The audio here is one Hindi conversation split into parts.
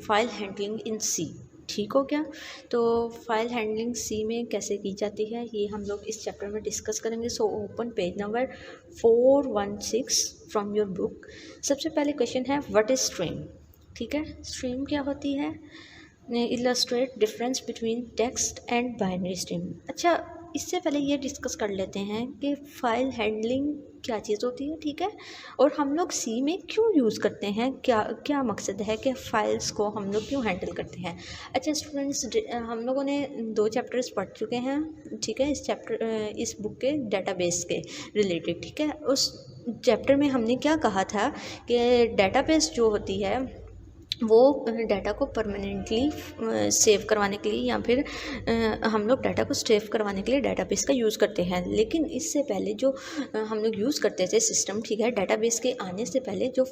फाइल हैंडलिंग इन सी। ठीक हो गया। तो फाइल हैंडलिंग सी में कैसे की जाती है ये हम लोग इस चैप्टर में डिस्कस करेंगे। So open page number 416 from your book. सबसे पहले क्वेश्चन है व्हाट इज स्ट्रीम। ठीक है, स्ट्रीम क्या होती है? Illustrate difference between text and binary stream. अच्छा, इससे पहले ये डिस्कस कर लेते हैं कि फ़ाइल हैंडलिंग क्या चीज़ होती है। ठीक है, और हम लोग सी में क्यों यूज़ करते हैं, क्या क्या मकसद है कि फ़ाइल्स को हम लोग क्यों हैंडल करते हैं। अच्छा स्टूडेंट्स, हम लोगों ने 2 चैप्टर्स पढ़ चुके हैं। ठीक है, इस बुक के डेटाबेस के रिलेटेड। ठीक है, उस चैप्टर में हमने क्या कहा था कि डेटाबेस जो होती है वो डाटा को परमानेंटली सेव करवाने के लिए या फिर हम लोग डाटा को सेव करवाने के लिए डाटाबेस का यूज़ करते हैं। लेकिन इससे पहले जो हम लोग यूज़ करते थे सिस्टम, ठीक है, डाटाबेस के आने से पहले जो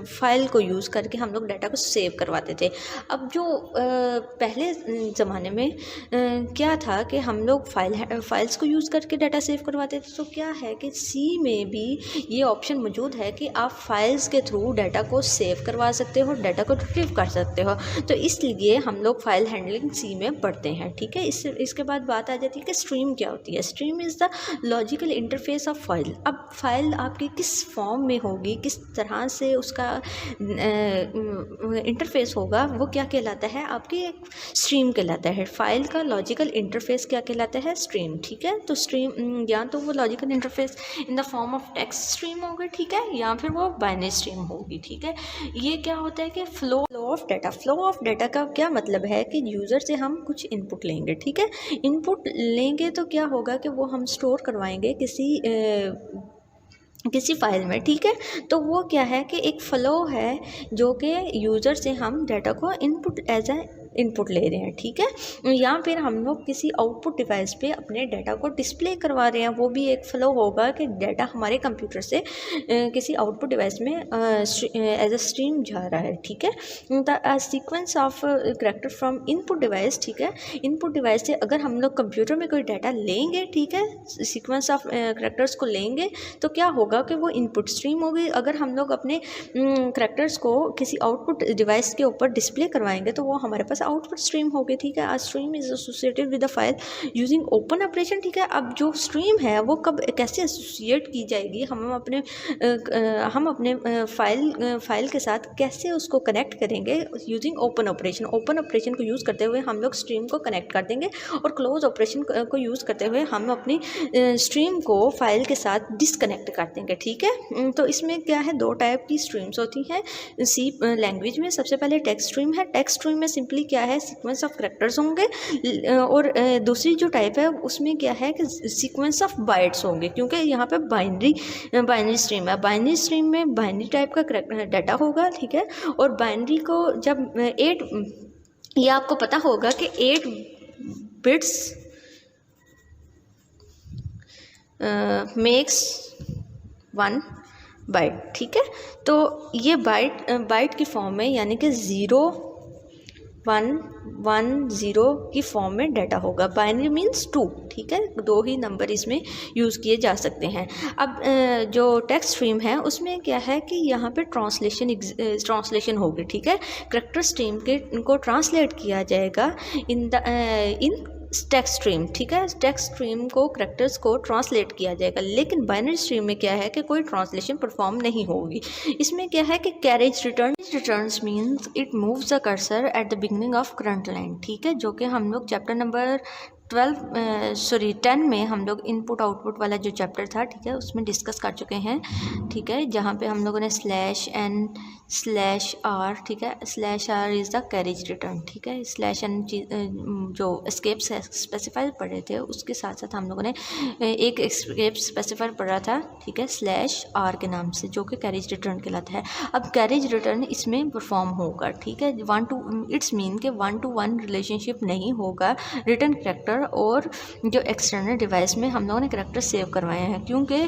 फाइल को यूज़ करके हम लोग डाटा को सेव करवाते थे। अब जो पहले ज़माने में क्या था कि हम लोग फाइल्स को यूज़ करके डाटा सेव करवाते थे। तो क्या है कि सी में भी ये ऑप्शन मौजूद है कि आप फाइल्स के थ्रू डाटा को सेव करवा सकते हो, डाटा को रिट्रीव कर सकते हो। तो इसलिए हम लोग फाइल हैंडलिंग सी में पढ़ते हैं। ठीक है, इसके बाद बात आ जाती है कि स्ट्रीम क्या होती है। Stream is the logical interface of file. अब फाइल आपकी किस फॉर्म में होगी, किस तरह से उसका इंटरफेस होगा, वो क्या कहलाता है, आपकी एक स्ट्रीम कहलाता है। फाइल का लॉजिकल इंटरफेस क्या कहलाता है, स्ट्रीम। ठीक है, तो स्ट्रीम या तो वो logical interface in the form of text stream होगा, ठीक है, या फिर वो बाइनरी स्ट्रीम होगी। ठीक है, ये क्या होता है कि flow of data. Flow of data का क्या मतलब है कि यूज़र से हम कुछ इनपुट लेंगे। ठीक है, इनपुट लेंगे तो क्या होगा कि वो हम स्टोर करवाएंगे किसी फाइल में। ठीक है, तो वो क्या है कि एक फ्लो है जो कि यूज़र से हम डाटा को इनपुट ले रहे हैं। ठीक है, या फिर हम लोग किसी आउटपुट डिवाइस पे अपने डाटा को डिस्प्ले करवा रहे हैं, वो भी एक फ्लो होगा कि डाटा हमारे कंप्यूटर से किसी आउटपुट डिवाइस में एज अ स्ट्रीम जा रहा है। ठीक है, the sequence of character from input device. ठीक है, इनपुट डिवाइस से अगर हम लोग कंप्यूटर में कोई डाटा लेंगे, ठीक है, सीक्वेंस ऑफ करैक्टर्स को लेंगे तो क्या होगा कि वो इनपुट स्ट्रीम होगी। अगर हम लोग अपने करैक्टर्स को किसी आउटपुट डिवाइस के ऊपर डिस्प्ले करवाएंगे तो वो हमारे पास आउटपुट स्ट्रीम होगी। ठीक है, a stream is associated with the file using open operation. ठीक है, अब जो स्ट्रीम है वो कब कैसे एसोसिएट की जाएगी, हम अपने फाइल के साथ कैसे उसको कनेक्ट करेंगे using open operation. Open operation को यूज़ करते हुए हम लोग स्ट्रीम को कनेक्ट कर देंगे और क्लोज ऑपरेशन को यूज़ करते हुए हम अपनी स्ट्रीम को फाइल के साथ डिसकनेक्ट कर देंगे। ठीक है, तो इसमें क्या है, 2 टाइप की स्ट्रीम्स होती हैं सी लैंग्वेज में। सबसे पहले टेक्स्ट स्ट्रीम है। टेक्स्ट स्ट्रीम में सिंपली क्या है, सीक्वेंस ऑफ करैक्टर्स होंगे, और दूसरी जो टाइप है उसमें क्या है कि सीक्वेंस ऑफ बाइट्स होंगे, क्योंकि यहाँ पे बाइनरी स्ट्रीम है। बाइनरी स्ट्रीम में बाइनरी टाइप का डाटा होगा। ठीक है, और बाइनरी को जब 8, ये आपको पता होगा कि 8 बिट्स मेक्स 1 बाइट। ठीक है, तो ये बाइट की फॉर्म में, यानी कि 0 1 1 0 की फॉर्म में डाटा होगा। Binary means 2। ठीक है, 2 ही नंबर इसमें यूज़ किए जा सकते हैं। अब जो टेक्स्ट स्ट्रीम है उसमें क्या है कि यहाँ पे ट्रांसलेशन होगी। ठीक है, करैक्टर स्ट्रीम को ट्रांसलेट किया जाएगा इन टेक्स्ट स्ट्रीम। ठीक है, टेक्स्ट स्ट्रीम को करैक्टर्स को ट्रांसलेट किया जाएगा, लेकिन बाइनरी स्ट्रीम में क्या है कि कोई ट्रांसलेशन परफॉर्म नहीं होगी। इसमें क्या है कि carriage returns means it moves the cursor at the beginning of current line. ठीक है, जो कि हम लोग चैप्टर नंबर 10 में हम लोग इनपुट आउटपुट वाला जो चैप्टर था, ठीक है, उसमें डिस्कस कर चुके हैं। ठीक है, जहाँ पे हम लोगों ने /n/r, ठीक है, /r is the carriage return. ठीक है, /n जो एस्केप स्पेसिफायर पढ़े थे उसके साथ साथ हम लोगों ने एक एस्केप स्पेसिफायर पढ़ा था। ठीक है, /r के नाम से, जो कि कैरेज रिटर्न कहलाता है। अब कैरेज रिटर्न इसमें परफॉर्म होगा। ठीक है, इट्स मीन के 1-to-1 रिलेशनशिप नहीं होगा रिटर्न करैक्टर करेक्टर और जो एक्सटर्नल डिवाइस में हम लोगों ने करेक्टर सेव करवाए हैं, क्योंकि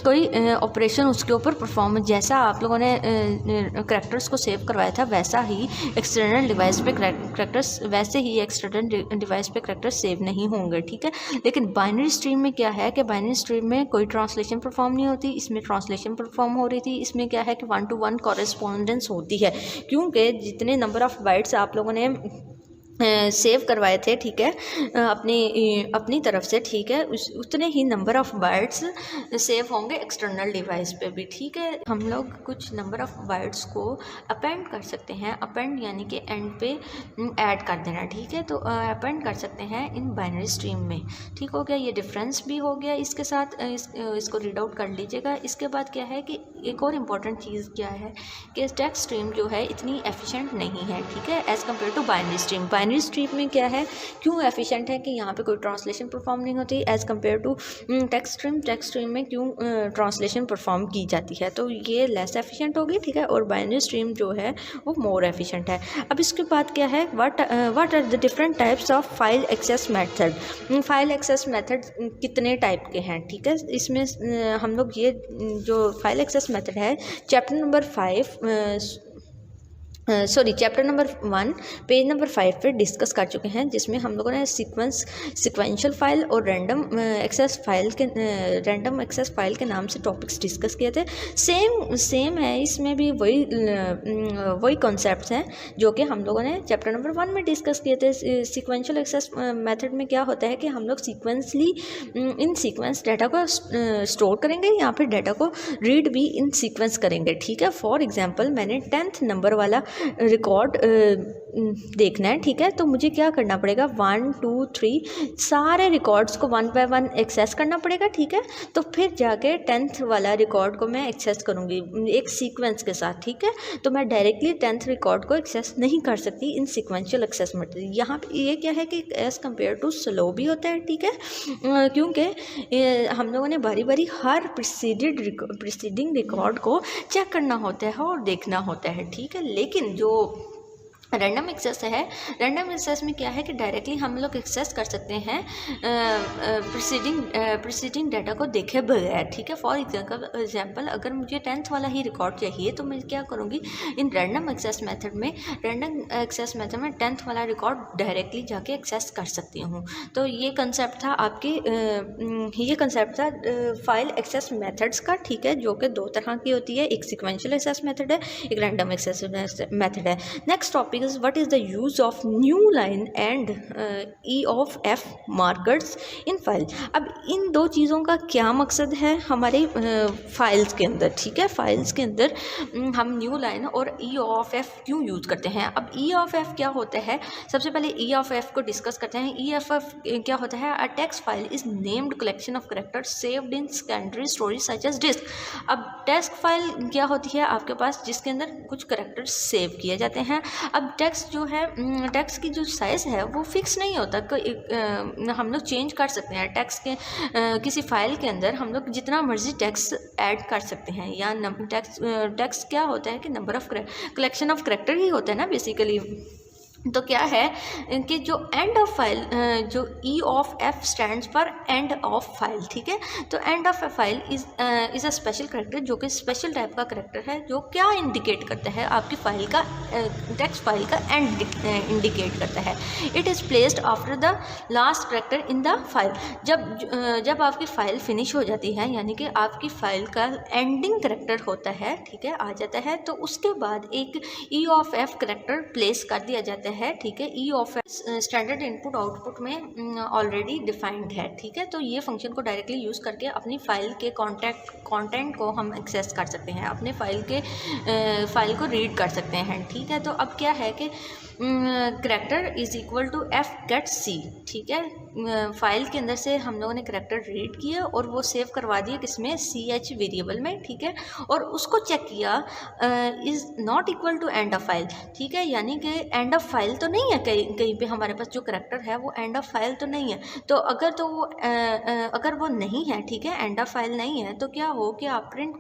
कोई ऑपरेशन उसके ऊपर परफॉर्म, जैसा आप लोगों ने करेक्टर्स को सेव करवाया था वैसा ही एक्सटर्नल डिवाइस पे करेक्टर्स, वैसे ही एक्सटर्नल डिवाइस पे करेक्टर्स सेव नहीं होंगे, ठीक है। लेकिन बाइनरी स्ट्रीम में क्या है कि बाइनरी स्ट्रीम में कोई ट्रांसलेशन परफॉर्म नहीं होती, इसमें ट्रांसलेशन परफॉर्म हो रही थी। इसमें क्या है कि 1 to 1 कॉरेस्पॉन्डेंस होती है, क्योंकि जितने नंबर ऑफ़ बाइट्स आप लोगों ने सेव करवाए थे, ठीक है, अपनी तरफ से, ठीक है, उतने ही नंबर ऑफ़ बाइट्स सेव होंगे एक्सटर्नल डिवाइस पे भी, ठीक है। हम लोग कुछ नंबर ऑफ़ बाइट्स को अपेंड कर सकते हैं, अपेंड यानी कि एंड पे ऐड कर देना, ठीक है। तो अपेंड कर सकते हैं इन बाइनरी स्ट्रीम में, ठीक हो गया। ये डिफरेंस भी हो गया इसके साथ, इसको रीड आउट कर लीजिएगा। इसके बाद क्या है कि एक और इम्पॉर्टेंट चीज़ क्या है कि टेक्स्ट स्ट्रीम जो है इतनी एफिशिएंट नहीं है, ठीक है, as compare to binary stream. Binary stream में क्या है, क्यों एफिशिएंट है कि यहाँ पे कोई ट्रांसलेशन परफॉर्म नहीं होती as compare to text stream. Text stream में क्यों ट्रांसलेशन परफॉर्म की जाती है, तो ये लेस एफिशिएंट होगी, ठीक है, और बाइनरी स्ट्रीम जो है वो मोर एफिशिएंट है। अब इसके बाद क्या है, what are the different types of file access method. File access method कितने टाइप के हैं, ठीक है। इसमें हम लोग ये जो फाइल एक्सेस मेथड है चैप्टर नंबर 1 पेज नंबर 5 पे डिस्कस कर चुके हैं, जिसमें हम लोगों ने सिक्वेंशियल फाइल और रैंडम एक्सेस फाइल के नाम से टॉपिक्स डिस्कस किए थे। सेम है, इसमें भी वही कॉन्सेप्ट्स हैं जो कि हम लोगों ने चैप्टर नंबर 1 में डिस्कस किए थे। सिक्वेंशियल एक्सेस मेथड में क्या होता है कि हम लोग इन सीक्वेंस डाटा को स्टोर करेंगे या फिर डाटा को रीड भी इन सीक्वेंस करेंगे, ठीक है। फॉर एग्जांपल मैंने 10th नंबर वाला रिकॉर्ड देखना है, ठीक है, तो मुझे क्या करना पड़ेगा, 1 2 3 सारे रिकॉर्ड्स को 1 by 1 एक्सेस करना पड़ेगा, ठीक है। तो फिर जाके 10th वाला रिकॉर्ड को मैं एक्सेस करूँगी एक सीक्वेंस के साथ, ठीक है। तो मैं डायरेक्टली 10th रिकॉर्ड को एक्सेस नहीं कर सकती इन सिक्वेंशियल एक्सेस मेथड। यहाँ पे ये क्या है कि एज़ कम्पेयर टू स्लो भी होता है, ठीक है, क्योंकि हम लोगों ने बारी बारी हर प्रीसीडिंग रिकॉर्ड को चेक करना होता है और देखना होता है, ठीक है। लेकिन जो रैंडम एक्सेस है, रैंडम एक्सेस में क्या है कि डायरेक्टली हम लोग एक्सेस कर सकते हैं प्रीसीडिंग डाटा को देखे बगैर, ठीक है। फॉर एग्जांपल अगर मुझे 10th वाला ही रिकॉर्ड चाहिए तो मैं क्या करूँगी, इन रैंडम एक्सेस मेथड में 10th वाला रिकॉर्ड डायरेक्टली जाके एक्सेस कर सकती हूँ। तो ये कंसेप्ट था फाइल एक्सेस मेथड्स का, ठीक है, जो कि 2 तरह की होती है, एक सिक्वेंशियल एक्सेस मेथड है, एक रैंडम एक्सेस मेथड है। Next topic is what is the use of new line and E of F markers in file। अब इन दो चीज़ों का क्या मकसद है हमारे फाइल्स के अंदर, ठीक है। फाइल्स के अंदर हम न्यू लाइन और E of F क्यों यूज़ करते हैं। अब E of F क्या होता है, सबसे पहले E of F को डिस्कस करते हैं। E of F क्या होता है, a text file is named collection of characters saved in secondary storage such as disk. अब टेक्स्ट फाइल क्या होती है आपके पास, जिसके अंदर कुछ कैरेक्टर्स सेव किए जाते हैं। अब टेक्स्ट जो है, टेक्स्ट की जो साइज़ है वो फिक्स नहीं होता, हम लोग चेंज कर सकते हैं टेक्स्ट के किसी फाइल के अंदर हम लोग जितना मर्जी टेक्स्ट ऐड कर सकते हैं, या टेक्स्ट क्या होता है कि number of collection of character ही होता है ना बेसिकली। तो क्या है कि जो एंड ऑफ फाइल, जो E of F stands for end of file, ठीक है। तो end of a file is a special character, जो कि स्पेशल टाइप का करेक्टर है, जो क्या इंडिकेट करता है, आपकी फाइल का टेक्स्ट फाइल का एंड इंडिकेट करता है। It is placed after the last character in the file. जब आपकी फ़ाइल फिनिश हो जाती है, यानी कि आपकी फ़ाइल का एंडिंग करेक्टर होता है, ठीक है, आ जाता है, तो उसके बाद एक E of F character place कर दिया जाता है, ठीक है। E of F standard input output में ऑलरेडी डिफाइंड है, ठीक है। तो ये फंक्शन को डायरेक्टली यूज़ करके अपनी फाइल के कंटेंट को हम एक्सेस कर सकते हैं, अपने फाइल को रीड कर सकते हैं, ठीक है। तो अब क्या है कि character is equal to F get C, ठीक है। फाइल के अंदर से हम लोगों ने करेक्टर रीड किया और वो सेव करवा दिया किसमें, CH वेरिएबल में, ठीक है। और उसको चेक किया is not equal to end of file, ठीक है, यानी कि एंड ऑफ फाइल तो नहीं है, कहीं पे हमारे पास जो करेक्टर है वो एंड ऑफ फाइल तो नहीं है। तो अगर वो नहीं है, ठीक है, एंड ऑफ फाइल नहीं है, तो क्या हो कि आप प्रिंट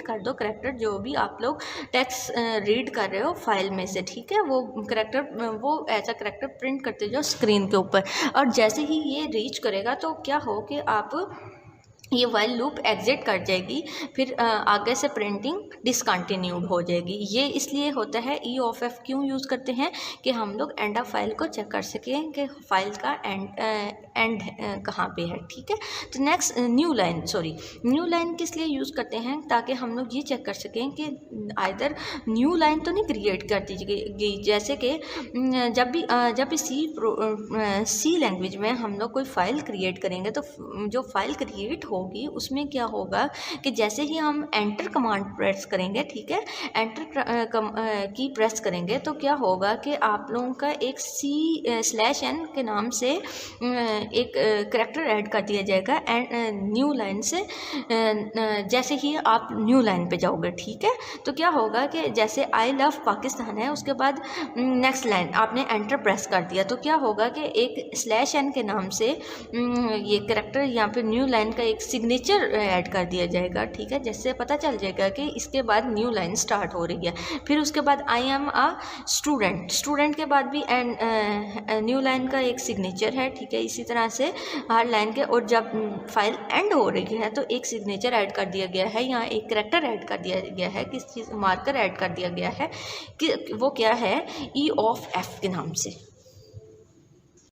कर दो करेक्टर जो भी आप लोग टेक्स्ट रीड कर रहे हो फाइल में से, ठीक है। वो करेक्टर वो ऐसा करेक्टर प्रिंट करते जाओ स्क्रीन के ऊपर, और जैसे ही ये रीच करेगा तो क्या हो कि आप ये वाइल लूप एग्जिट कर जाएगी, फिर आगे से प्रिंटिंग डिसकंटिन्यूड हो जाएगी। ये इसलिए होता है, ई ऑफ एफ क्यों यूज़ करते हैं कि हम लोग एंड ऑफ फाइल को चेक कर सकें कि फाइल का एंड कहाँ पे है, ठीक है। तो नेक्स्ट न्यू लाइन किस लिए यूज़ करते हैं, ताकि हम लोग ये चेक कर सकें कि आइदर न्यू लाइन तो नहीं क्रिएट कर दी गई। जैसे कि जब भी सी लैंग्वेज में हम लोग कोई फाइल क्रिएट करेंगे तो जो फाइल क्रिएट होगी उसमें क्या होगा कि जैसे ही हम एंटर कमांड प्रेस करेंगे, ठीक है, एंटर की प्रेस करेंगे तो क्या होगा कि आप लोगों का एक C/N के नाम से एक करैक्टर ऐड कर दिया जाएगा न्यू लाइन से। जैसे ही आप न्यू लाइन पे जाओगे, ठीक है, तो क्या होगा कि जैसे आई लव पाकिस्तान है, उसके बाद नेक्स्ट लाइन आपने एंटर प्रेस कर दिया तो क्या होगा कि एक /N के नाम से ये करैक्टर यहाँ पे न्यू लाइन का एक सिग्नेचर ऐड कर दिया जाएगा, ठीक है, जिससे पता चल जाएगा कि इसके बाद न्यू लाइन स्टार्ट हो रही है। फिर उसके बाद आई एम अ स्टूडेंट के बाद भी न्यू लाइन का एक सिग्नेचर है, ठीक है। इसी तरह से हर लाइन के, और जब फाइल एंड हो रही है तो एक सिग्नेचर ऐड कर दिया गया है, यहाँ एक करैक्टर ऐड कर दिया गया है, किस चीज़ मार्कर ऐड कर दिया गया है कि वो क्या है, ई ऑफ एफ के नाम से।